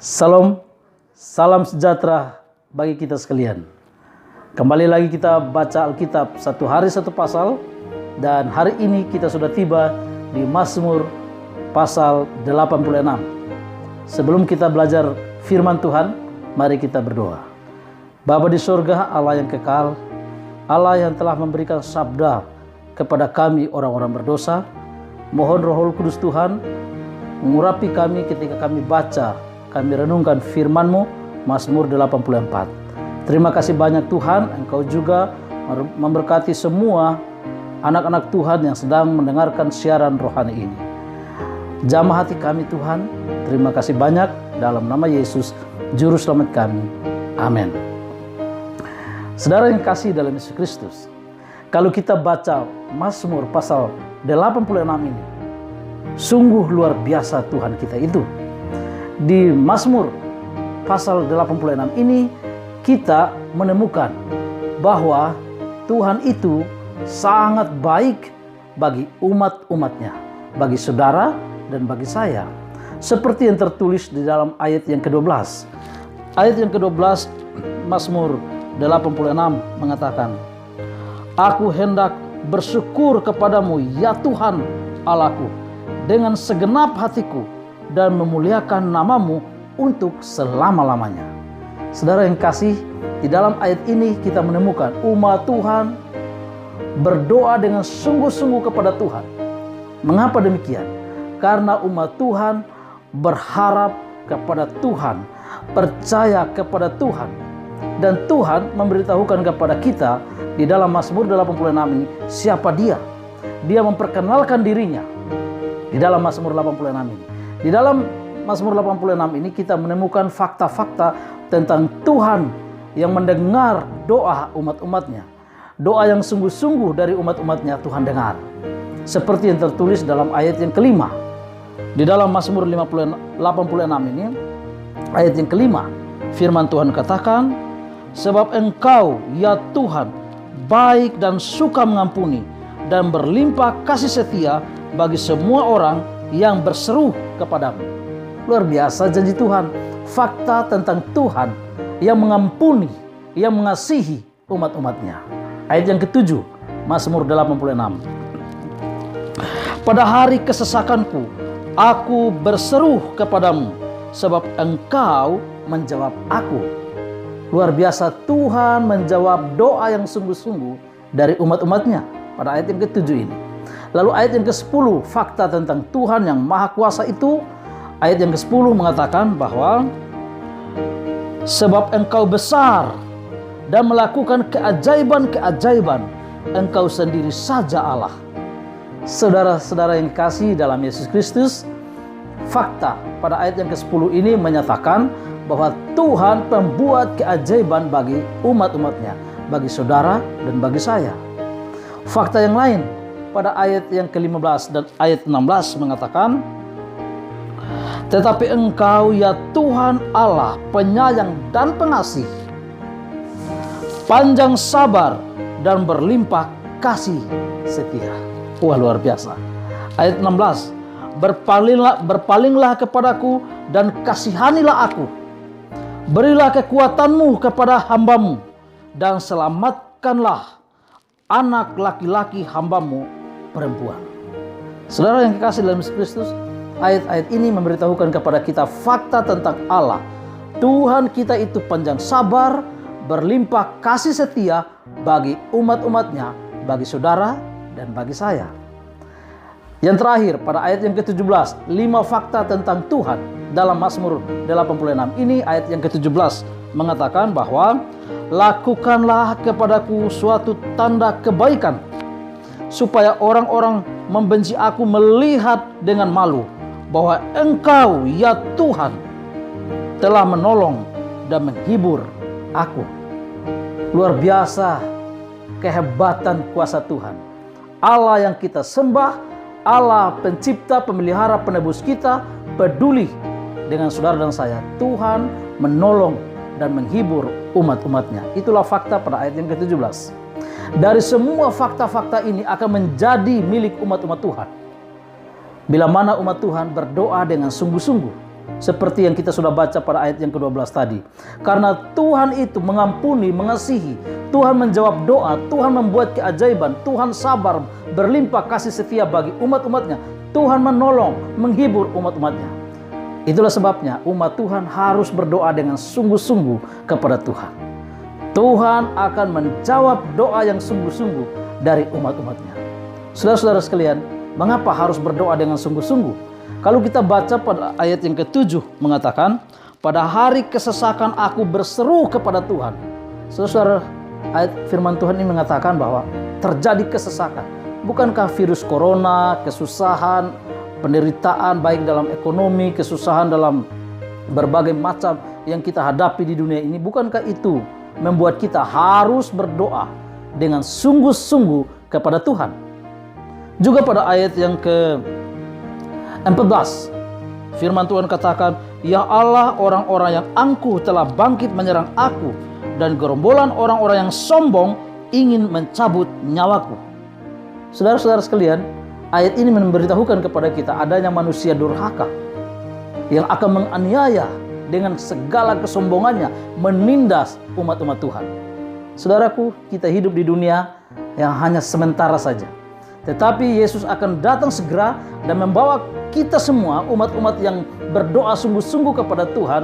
Salam, salam sejahtera bagi kita sekalian. Kembali lagi kita baca Alkitab satu hari satu pasal. Dan hari ini kita sudah tiba di Mazmur pasal 86. Sebelum kita belajar firman Tuhan, mari kita berdoa. Bapa di surga, Allah yang kekal, Allah yang telah memberikan sabda kepada kami orang-orang berdosa, mohon Roh Kudus Tuhan mengurapi kami ketika kami baca, kami renungkan firman-Mu, Mazmur 84. Terima kasih banyak Tuhan, Engkau juga memberkati semua anak-anak Tuhan yang sedang mendengarkan siaran rohani ini. Jamah hati kami Tuhan, terima kasih banyak dalam nama Yesus, Juru Selamat kami. Amin. Saudara yang kasih dalam Yesus Kristus, kalau kita baca Mazmur pasal 86 ini, sungguh luar biasa Tuhan kita itu. Di Mazmur pasal 86 ini kita menemukan bahwa Tuhan itu sangat baik bagi umat-umatnya, bagi saudara dan bagi saya. Seperti yang tertulis di dalam ayat yang ke-12. Ayat yang ke-12 Mazmur 86 mengatakan, Aku hendak bersyukur kepadamu ya Tuhan Allahku dengan segenap hatiku dan memuliakan namamu untuk selama-lamanya. Saudara yang kasih, di dalam ayat ini kita menemukan umat Tuhan berdoa dengan sungguh-sungguh kepada Tuhan. Mengapa demikian? Karena umat Tuhan berharap kepada Tuhan, percaya kepada Tuhan. Dan Tuhan memberitahukan kepada kita di dalam Mazmur 86 ini siapa Dia. Dia memperkenalkan dirinya di dalam Mazmur 86 ini. Di dalam Mazmur 86 ini kita menemukan fakta-fakta tentang Tuhan yang mendengar doa umat-umatnya. Doa yang sungguh-sungguh dari umat-umatnya Tuhan dengar. Seperti yang tertulis dalam ayat yang kelima. Di dalam Mazmur 86 ini, ayat yang kelima, firman Tuhan katakan, Sebab Engkau, ya Tuhan, baik dan suka mengampuni, dan berlimpah kasih setia bagi semua orang yang berseru kepadamu. Luar biasa janji Tuhan. Fakta tentang Tuhan yang mengampuni, yang mengasihi umat-umatnya. Ayat yang ketujuh, Mazmur 86. Pada hari kesesakanku, aku berseru kepadamu, sebab Engkau menjawab aku. Luar biasa Tuhan menjawab doa yang sungguh-sungguh dari umat-umatnya pada ayat yang ketujuh ini. Lalu ayat yang ke-10, fakta tentang Tuhan yang Maha Kuasa itu, ayat yang ke-10 mengatakan bahwa sebab Engkau besar dan melakukan keajaiban-keajaiban, Engkau sendiri saja Allah. Saudara-saudara yang kasih dalam Yesus Kristus, fakta pada ayat yang ke-10 ini menyatakan bahwa Tuhan membuat keajaiban bagi umat-umatnya, bagi saudara dan bagi saya. Fakta yang lain pada ayat yang ke-15 dan ayat 16 mengatakan, Tetapi Engkau ya Tuhan Allah penyayang dan pengasih, panjang sabar dan berlimpah kasih setia. Wah, luar biasa. Ayat 16, Berpalinglah kepadaku dan kasihanilah aku. Berilah kekuatanmu kepada hambamu dan selamatkanlah anak laki-laki hambamu perempuan. Saudara yang kekasih dalam Yesus Kristus, ayat-ayat ini memberitahukan kepada kita fakta tentang Allah. Tuhan kita itu panjang sabar, berlimpah kasih setia bagi umat-umatnya, bagi saudara dan bagi saya. Yang terakhir pada ayat yang ke-17, 5 fakta tentang Tuhan dalam Mazmur 86 ini. Ayat yang ke-17 mengatakan bahwa lakukanlah kepadaku suatu tanda kebaikan, supaya orang-orang membenci aku melihat dengan malu bahwa Engkau ya Tuhan telah menolong dan menghibur aku. Luar biasa kehebatan kuasa Tuhan. Allah yang kita sembah, Allah pencipta, pemelihara, penebus kita, peduli dengan saudara dan saya. Tuhan menolong dan menghibur umat-umatnya. Itulah fakta pada ayat yang ke-17. Dari semua fakta-fakta ini akan menjadi milik umat-umat Tuhan bila mana umat Tuhan berdoa dengan sungguh-sungguh. Seperti yang kita sudah baca pada ayat yang ke-12 tadi. Karena Tuhan itu mengampuni, mengasihi. Tuhan menjawab doa, Tuhan membuat keajaiban, Tuhan sabar, berlimpah kasih setia bagi umat-umatnya. Tuhan menolong, menghibur umat-umatnya. Itulah sebabnya umat Tuhan harus berdoa dengan sungguh-sungguh kepada Tuhan. Tuhan akan menjawab doa yang sungguh-sungguh dari umat-umatnya. Saudara-saudara sekalian, mengapa harus berdoa dengan sungguh-sungguh? Kalau kita baca pada ayat yang ke-7 mengatakan, pada hari kesesakan aku berseru kepada Tuhan. Saudara, ayat firman Tuhan ini mengatakan bahwa terjadi kesesakan. Bukankah virus corona, kesusahan, penderitaan baik dalam ekonomi, kesusahan dalam berbagai macam yang kita hadapi di dunia ini, bukankah itu membuat kita harus berdoa dengan sungguh-sungguh kepada Tuhan? Juga pada ayat yang ke-14, firman Tuhan katakan, ya Allah, orang-orang yang angkuh telah bangkit menyerang aku, dan gerombolan orang-orang yang sombong ingin mencabut nyawaku. Saudara-saudara sekalian, ayat ini memberitahukan kepada kita adanya manusia durhaka yang akan menganiaya dengan segala kesombongannya, menindas umat-umat Tuhan. Saudaraku, kita hidup di dunia yang hanya sementara saja. Tetapi Yesus akan datang segera dan membawa kita semua, umat-umat yang berdoa sungguh-sungguh kepada Tuhan,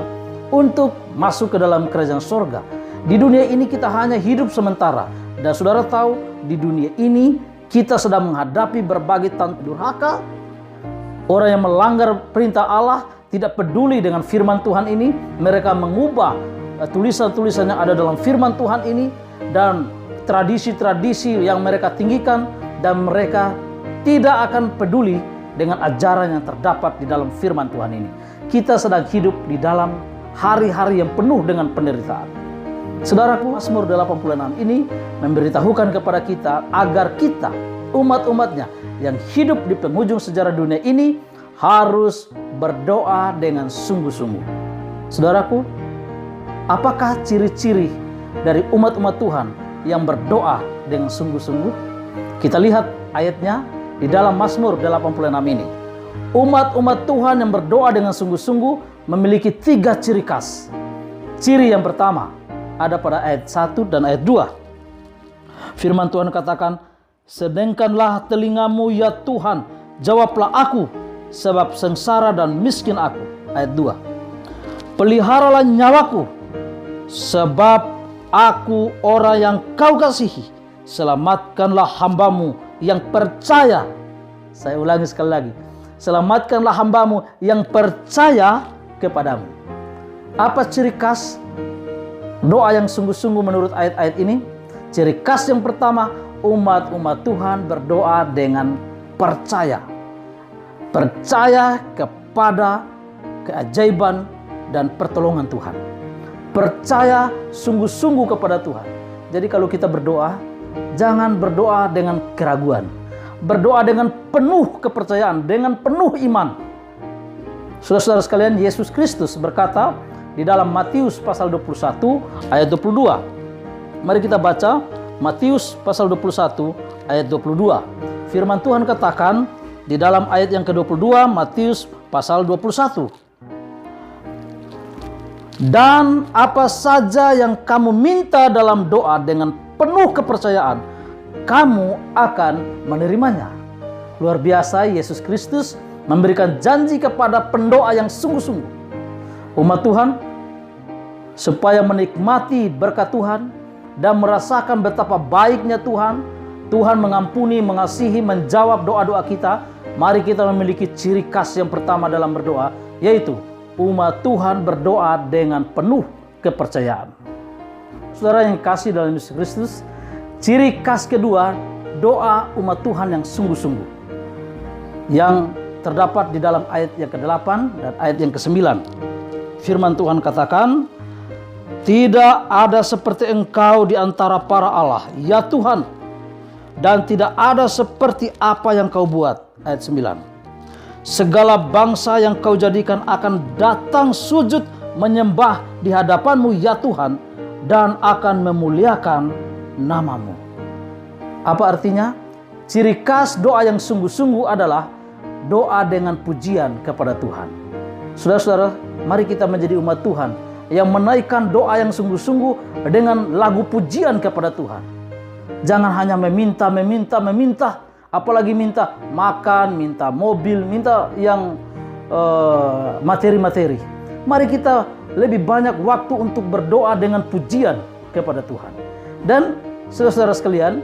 untuk masuk ke dalam kerajaan sorga. Di dunia ini kita hanya hidup sementara. Dan saudara tahu, di dunia ini kita sedang menghadapi berbagai tantangan durhaka. Orang yang melanggar perintah Allah, tidak peduli dengan firman Tuhan ini. Mereka mengubah tulisan-tulisan yang ada dalam firman Tuhan ini, dan tradisi-tradisi yang mereka tinggikan, dan mereka tidak akan peduli dengan ajaran yang terdapat di dalam firman Tuhan ini. Kita sedang hidup di dalam hari-hari yang penuh dengan penderitaan. Saudaraku, Mazmur 86 ini memberitahukan kepada kita agar kita, umat-umatnya yang hidup di penghujung sejarah dunia ini, harus berdoa dengan sungguh-sungguh. Saudaraku, apakah ciri-ciri dari umat-umat Tuhan yang berdoa dengan sungguh-sungguh? Kita lihat ayatnya di dalam Mazmur 86 ini. Umat-umat Tuhan yang berdoa dengan sungguh-sungguh memiliki 3 ciri khas. Ciri yang pertama ada pada ayat 1 dan ayat 2. Firman Tuhan katakan, sedengkanlah telingamu ya Tuhan, jawablah aku, sebab sengsara dan miskin aku. Ayat 2. Peliharalah nyawaku, sebab aku orang yang kau kasihi. Selamatkanlah hambamu yang percaya. Saya ulangi sekali lagi. Selamatkanlah hambamu yang percaya kepadamu. Apa ciri khas doa yang sungguh-sungguh menurut ayat-ayat ini? Ciri khas yang pertama, umat-umat Tuhan berdoa dengan percaya. Percaya kepada keajaiban dan pertolongan Tuhan. Percaya sungguh-sungguh kepada Tuhan. Jadi kalau kita berdoa, jangan berdoa dengan keraguan. Berdoa dengan penuh kepercayaan, dengan penuh iman. Saudara-saudara sekalian, Yesus Kristus berkata di dalam Matius pasal 21 ayat 22. Mari kita baca Matius pasal 21 ayat 22. Firman Tuhan katakan di dalam ayat yang ke-22, Matius pasal 21. Dan apa saja yang kamu minta dalam doa dengan penuh kepercayaan, kamu akan menerimanya. Luar biasa, Yesus Kristus memberikan janji kepada pendoa yang sungguh-sungguh. Umat Tuhan, supaya menikmati berkat Tuhan dan merasakan betapa baiknya Tuhan, Tuhan mengampuni, mengasihi, menjawab doa-doa kita, mari kita memiliki ciri khas yang pertama dalam berdoa, yaitu umat Tuhan berdoa dengan penuh kepercayaan. Saudara yang kasih dalam Yesus Kristus, ciri khas kedua, doa umat Tuhan yang sungguh-sungguh, yang terdapat di dalam ayat yang ke-8 dan ayat yang ke-9. Firman Tuhan katakan, tidak ada seperti Engkau di antara para Allah, ya Tuhan, dan tidak ada seperti apa yang Kau buat. Ayat 9. Segala bangsa yang Kau jadikan akan datang sujud menyembah di hadapan-Mu, ya Tuhan, dan akan memuliakan nama-Mu. Apa artinya? Ciri khas doa yang sungguh-sungguh adalah doa dengan pujian kepada Tuhan. Saudara-saudara, mari kita menjadi umat Tuhan yang menaikkan doa yang sungguh-sungguh dengan lagu pujian kepada Tuhan. Jangan hanya meminta, apalagi minta makan, minta mobil, minta yang materi-materi. Mari kita lebih banyak waktu untuk berdoa dengan pujian kepada Tuhan. Dan saudara-saudara sekalian,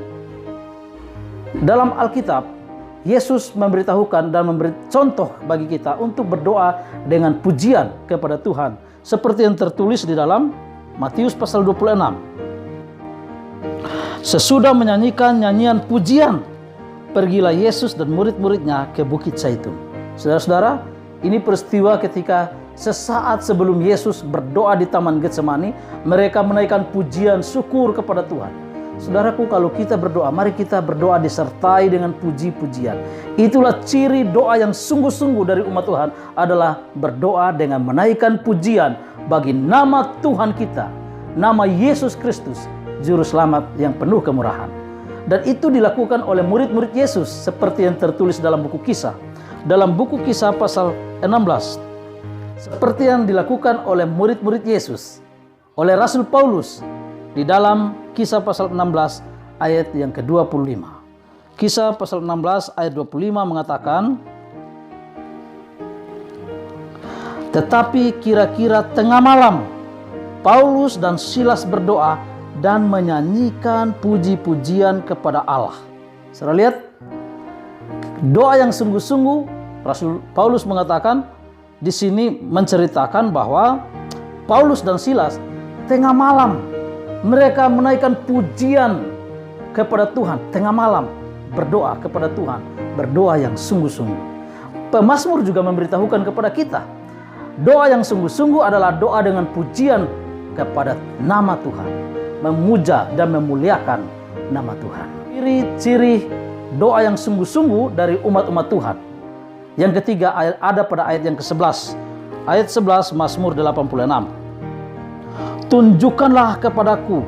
dalam Alkitab, Yesus memberitahukan dan memberi contoh bagi kita untuk berdoa dengan pujian kepada Tuhan, seperti yang tertulis di dalam Matius pasal 26. Sesudah menyanyikan nyanyian pujian, pergilah Yesus dan murid-muridnya ke Bukit Zaitun. Saudara-saudara, ini peristiwa ketika sesaat sebelum Yesus berdoa di Taman Getsemani, mereka menaikkan pujian syukur kepada Tuhan. Saudaraku, kalau kita berdoa, mari kita berdoa disertai dengan puji-pujian. Itulah ciri doa yang sungguh-sungguh dari umat Tuhan, adalah berdoa dengan menaikkan pujian bagi nama Tuhan kita, nama Yesus Kristus, Juru Selamat yang penuh kemurahan. Dan itu dilakukan oleh murid-murid Yesus seperti yang tertulis dalam buku Kisah. Dalam buku Kisah pasal 16, seperti yang dilakukan oleh murid-murid Yesus, oleh Rasul Paulus di dalam Kisah pasal 16 ayat yang ke-25. Kisah pasal 16 ayat 25 mengatakan, tetapi kira-kira tengah malam, Paulus dan Silas berdoa dan menyanyikan puji-pujian kepada Allah. Saudara lihat, doa yang sungguh-sungguh. Rasul Paulus mengatakan di sini, menceritakan bahwa Paulus dan Silas tengah malam mereka menaikkan pujian kepada Tuhan. Tengah malam berdoa kepada Tuhan, berdoa yang sungguh-sungguh. Pemazmur juga memberitahukan kepada kita, doa yang sungguh-sungguh adalah doa dengan pujian kepada nama Tuhan, memuja dan memuliakan nama Tuhan. Ciri-ciri doa yang sungguh-sungguh dari umat-umat Tuhan. Yang ketiga ada pada ayat yang ke-11. Ayat 11 Mazmur 86. Tunjukkanlah kepadaku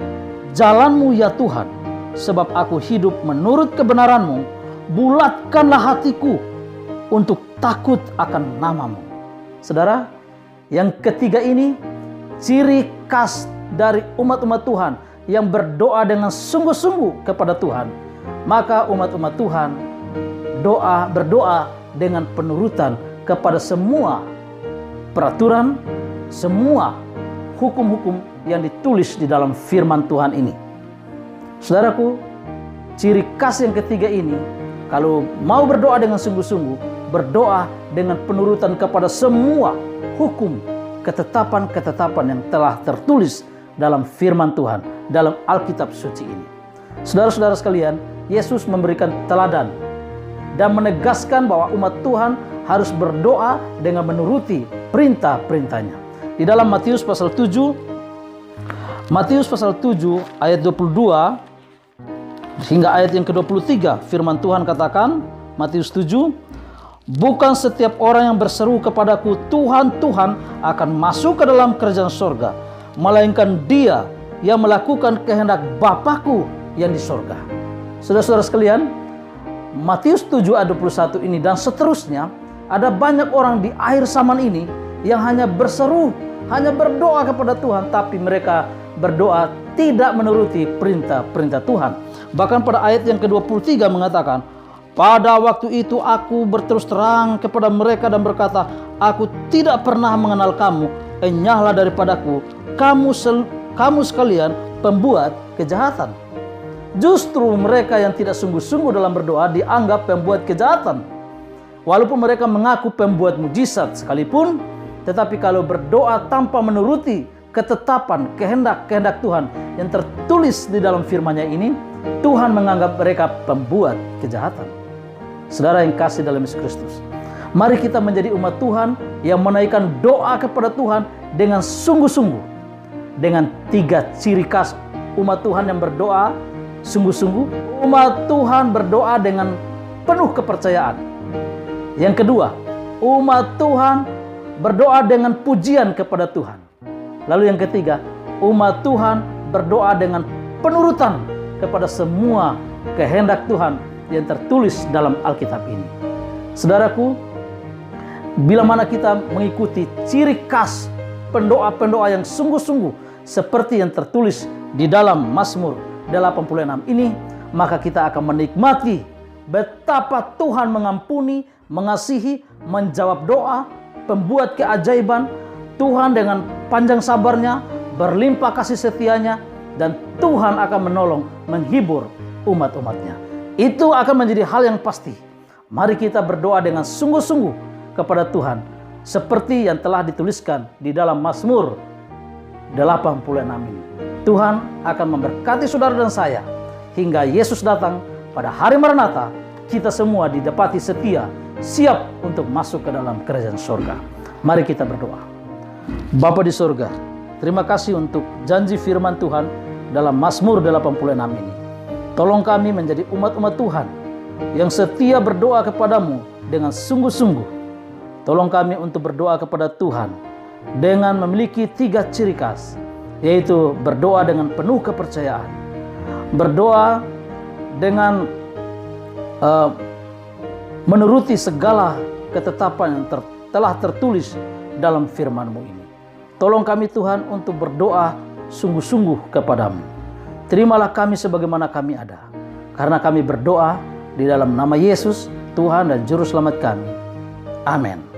jalan-Mu ya Tuhan, sebab aku hidup menurut kebenaran-Mu. Bulatkanlah hatiku untuk takut akan nama-Mu. Saudara, yang ketiga ini ciri khas dari umat-umat Tuhan yang berdoa dengan sungguh-sungguh kepada Tuhan. Maka umat-umat Tuhan berdoa dengan penurutan kepada semua peraturan, semua hukum-hukum yang ditulis di dalam firman Tuhan ini. Saudaraku, ciri khas yang ketiga ini, kalau mau berdoa dengan sungguh-sungguh, berdoa dengan penurutan kepada semua hukum, ketetapan-ketetapan yang telah tertulis dalam firman Tuhan, dalam Alkitab suci ini. Saudara-saudara sekalian, Yesus memberikan teladan dan menegaskan bahwa umat Tuhan harus berdoa dengan menuruti perintah-perintahnya. Di dalam Matius pasal 7 ayat 22 hingga ayat yang ke-23, firman Tuhan katakan, Matius 7, bukan setiap orang yang berseru kepadaku Tuhan, Tuhan akan masuk ke dalam kerajaan sorga, melainkan dia yang melakukan kehendak Bapa-Ku yang di sorga. Saudara-saudara sekalian, Matius 7 ayat 21 ini dan seterusnya, ada banyak orang di akhir zaman ini yang hanya berseru, hanya berdoa kepada Tuhan, tapi mereka berdoa tidak menuruti perintah-perintah Tuhan. Bahkan pada ayat yang ke-23 mengatakan, pada waktu itu aku berterus terang kepada mereka dan berkata, aku tidak pernah mengenal kamu, enyahlah daripadaku, kamu sekalian pembuat kejahatan. Justru mereka yang tidak sungguh-sungguh dalam berdoa dianggap pembuat kejahatan. Walaupun mereka mengaku pembuat mujizat sekalipun, tetapi kalau berdoa tanpa menuruti ketetapan, kehendak Tuhan yang tertulis di dalam firman-Nya ini, Tuhan menganggap mereka pembuat kejahatan. Saudara yang kasih dalam Yesus Kristus, mari kita menjadi umat Tuhan yang menaikkan doa kepada Tuhan dengan sungguh-sungguh, dengan 3 ciri khas umat Tuhan yang berdoa sungguh-sungguh. Umat Tuhan berdoa dengan penuh kepercayaan. Yang kedua, umat Tuhan berdoa dengan pujian kepada Tuhan. Lalu yang ketiga, umat Tuhan berdoa dengan penurutan kepada semua kehendak Tuhan yang tertulis dalam Alkitab ini. Saudaraku, bila mana kita mengikuti ciri khas pendoa-pendoa yang sungguh-sungguh seperti yang tertulis di dalam Mazmur 86 ini, maka kita akan menikmati betapa Tuhan mengampuni, mengasihi, menjawab doa, pembuat keajaiban. Tuhan dengan panjang sabarnya, berlimpah kasih setianya, dan Tuhan akan menolong, menghibur umat-umatnya. Itu akan menjadi hal yang pasti. Mari kita berdoa dengan sungguh-sungguh kepada Tuhan, seperti yang telah dituliskan di dalam Mazmur 86 ini. Tuhan akan memberkati saudara dan saya hingga Yesus datang pada hari Maranatha. Kita semua didapati setia, siap untuk masuk ke dalam kerajaan surga. Mari kita berdoa. Bapa di surga, terima kasih untuk janji firman Tuhan dalam Mazmur 86 ini. Tolong kami menjadi umat-umat Tuhan yang setia berdoa kepadamu dengan sungguh-sungguh. Tolong kami untuk berdoa kepada Tuhan dengan memiliki 3 ciri khas, yaitu berdoa dengan penuh kepercayaan, berdoa dengan menuruti segala ketetapan yang telah tertulis dalam firman-Mu ini. Tolong kami Tuhan untuk berdoa sungguh-sungguh kepadamu. Terimalah kami sebagaimana kami ada, karena kami berdoa di dalam nama Yesus, Tuhan dan Juru Selamat kami. Amin.